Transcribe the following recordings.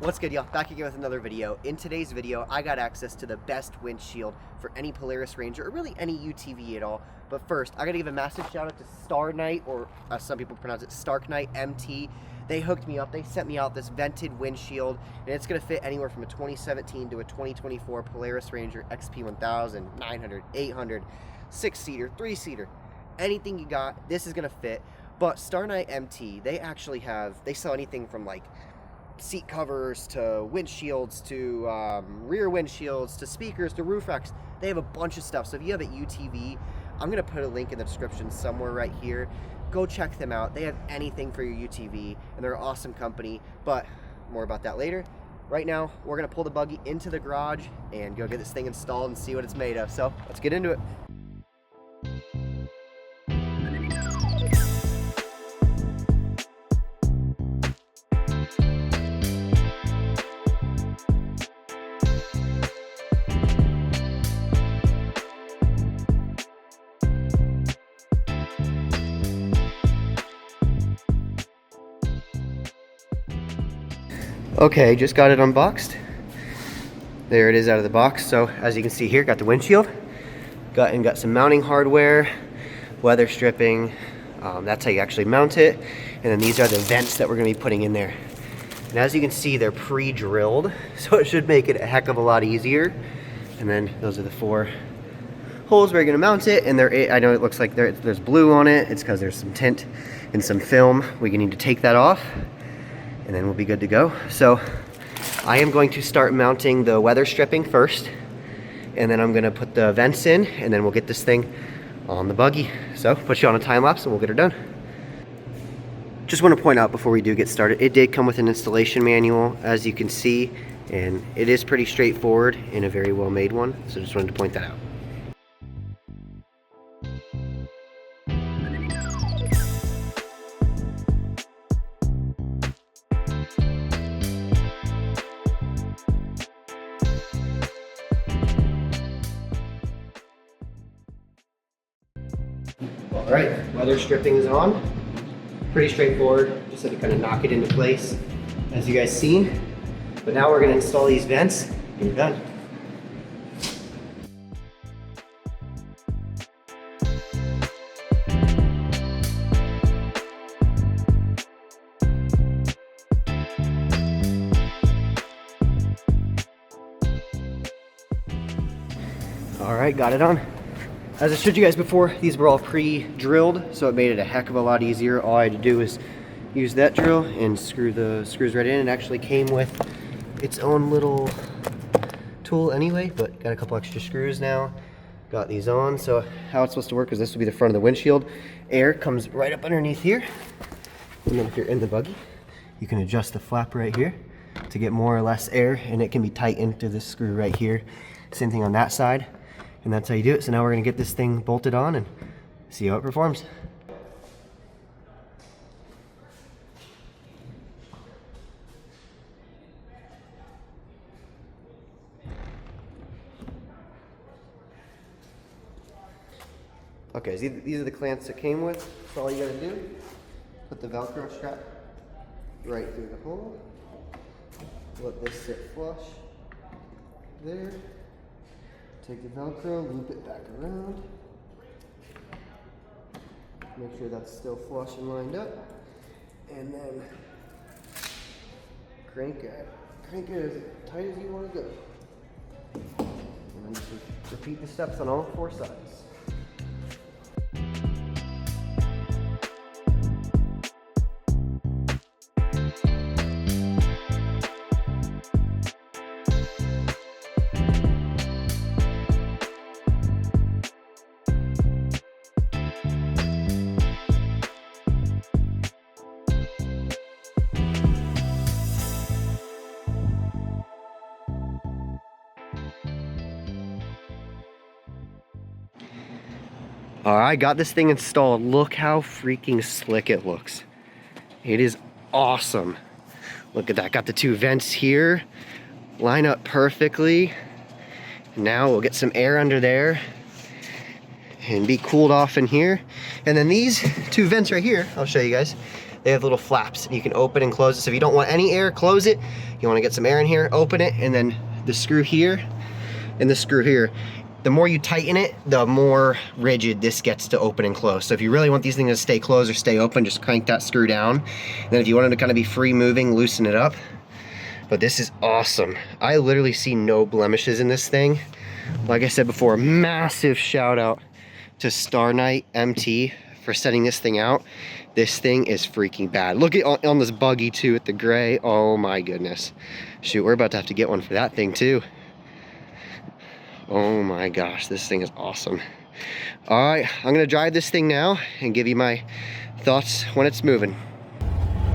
What's good, y'all? Back again with another video. In today's video, I got access to the best windshield for any Polaris Ranger, or really any UTV at all. But first, I gotta give a massive shout out to StarknightMT, or as some people pronounce it, StarknightMT. They hooked me up. They sent me out this vented windshield, and it's gonna fit anywhere from a 2017 to a 2024 Polaris Ranger XP 1000, 900, 800, 6-seater, 3-seater. Anything you got, this is gonna fit. But StarknightMT, they sell anything from like seat covers to windshields to rear windshields to speakers to roof racks. They have a bunch of stuff. So if you have a UTV, I'm gonna put a link in the description somewhere right here. Go check them out. They have anything for your UTV, and they're an awesome company. But more about that later. Right now, we're gonna pull the buggy into the garage and go get this thing installed and see what it's made of. So let's get into it. Okay, just got it unboxed. There it is out of the box. So as you can see here, got the windshield, got some mounting hardware, weather stripping. That's how you actually mount it. And then these are the vents that we're gonna be putting in there. And as you can see, they're pre-drilled, so it should make it a heck of a lot easier. And then those are the 4 holes where you're gonna mount it. And I know it looks like there's blue on it. It's because there's some tint and some film. We need to take that off, and then we'll be good to go. So I am going to start mounting the weather stripping first, and then I'm gonna put the vents in, and then we'll get this thing on the buggy. So put you on a time lapse and we'll get her done. Just want to point out before we do get started, it did come with an installation manual, as you can see, and it is pretty straightforward and a very well made one. So just wanted to point that out. All right, weather stripping is on. Pretty straightforward, just had to kind of knock it into place, as you guys seen. But now we're gonna install these vents, and we're done. All right, got it on. As I showed you guys before, these were all pre-drilled, so it made it a heck of a lot easier. All I had to do was use that drill and screw the screws right in. It actually came with its own little tool anyway, but got a couple extra screws now. Got these on, so how it's supposed to work is this will be the front of the windshield. Air comes right up underneath here. And then if you're in the buggy, you can adjust the flap right here to get more or less air, and it can be tightened to this screw right here. Same thing on that side. And that's how you do it. So now we're gonna get this thing bolted on and see how it performs. Okay, so these are the clamps it came with. So all you gotta do, put the Velcro strap right through the hole. Let this sit flush there. Take the Velcro, loop it back around. Make sure that's still flush and lined up. And then crank it as tight as you want to go. And then just repeat the steps on all 4 sides. All right, got this thing installed. Look how freaking slick it looks. It is awesome. Look at that, got the 2 vents here, line up perfectly. Now we'll get some air under there and be cooled off in here. And then these 2 vents right here, I'll show you guys. they have little flaps. You can open and close it. So if you don't want any air, close it. You want to get some air in here, open it, and then the screw here and the screw here. The more you tighten it, the more rigid this gets to open and close. So if you really want these things to stay closed or stay open, just crank that screw down. And then if you want them to kind of be free moving, loosen it up. But this is awesome. I literally see no blemishes in this thing. Like I said before, massive shout out to StarknightMT for setting this thing out. This thing is freaking bad. Look at on this buggy too with the gray. Oh my goodness. Shoot, we're about to have to get one for that thing too. Oh my gosh, this thing is awesome. All right, I'm gonna drive this thing now and give you my thoughts when it's moving.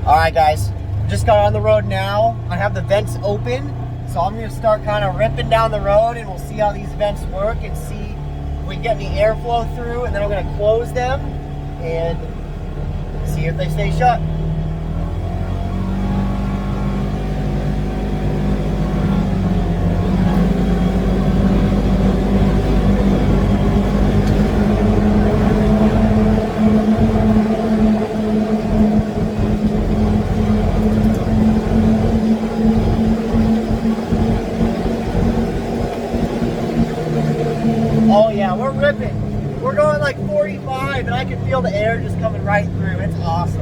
All right guys, just got on the road now. I have the vents open, so I'm gonna start kind of ripping down the road and we'll see how these vents work and see if we can get any airflow through, and then I'm gonna close them and see if they stay shut. Oh yeah, we're ripping. We're going like 45 and I can feel the air just coming right through. It's awesome.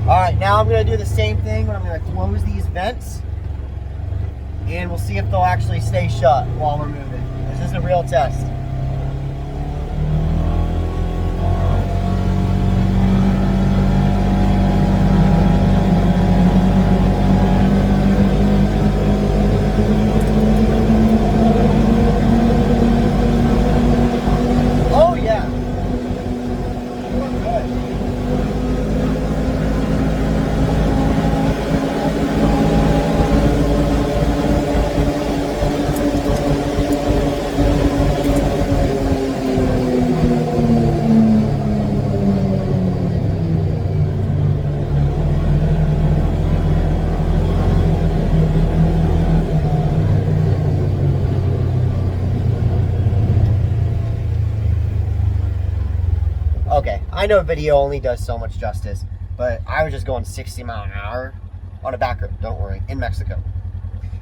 All right, now I'm gonna do the same thing, but I'm gonna close these vents and we'll see if they'll actually stay shut while we're moving. This is a real test. Okay, I know video only does so much justice, but I was just going 60 mile an hour on a back road, don't worry, in Mexico.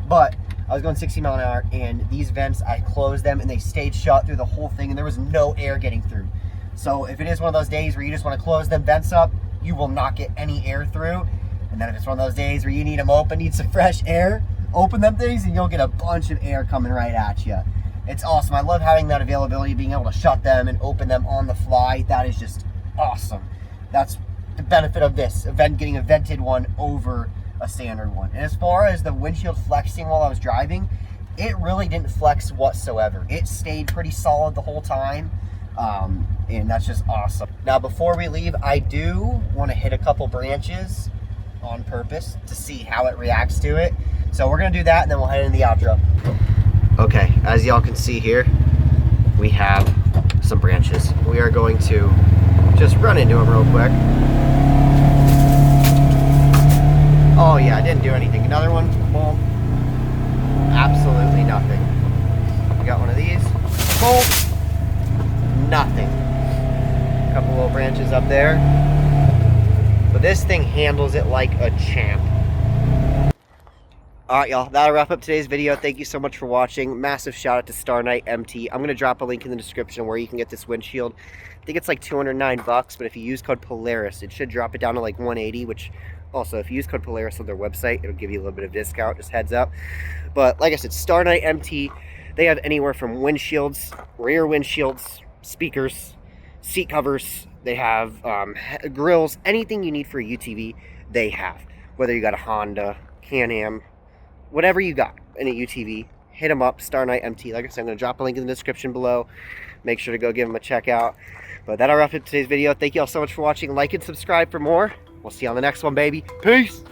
But I was going 60 mile an hour and these vents, I closed them and they stayed shut through the whole thing and there was no air getting through. So if it is one of those days where you just want to close them vents up, you will not get any air through. And then if it's one of those days where you need them open, need some fresh air, open them things and you'll get a bunch of air coming right at you. It's awesome. I love having that availability, being able to shut them and open them on the fly. That is just awesome. That's the benefit of this, getting a vented one over a standard one. And as far as the windshield flexing while I was driving, it really didn't flex whatsoever. It stayed pretty solid the whole time. And that's just awesome. Now, before we leave, I do want to hit a couple branches on purpose to see how it reacts to it. So we're going to do that and then we'll head into the outro. Okay, as y'all can see here, we have some branches. We are going to just run into them real quick. Oh yeah, I didn't do anything. Another one, boom. Absolutely nothing. We got one of these, boom. Nothing. A couple little branches up there. But this thing handles it like a champ. Alright y'all, that'll wrap up today's video. Thank you so much for watching. Massive shout out to StarknightMT. I'm going to drop a link in the description where you can get this windshield. I think it's like 209 bucks, but if you use code POLARIS, it should drop it down to like 180, which also, if you use code POLARIS on their website, it'll give you a little bit of discount, just heads up. But like I said, StarknightMT, they have anywhere from windshields, rear windshields, speakers, seat covers. They have grills, anything you need for a UTV, they have. Whether you got a Honda, Can-Am, whatever you got in a UTV, hit them up, StarknightMT. Like I said, I'm going to drop a link in the description below. Make sure to go give them a check out. But that'll wrap up today's video. Thank you all so much for watching. Like and subscribe for more. We'll see you on the next one, baby. Peace!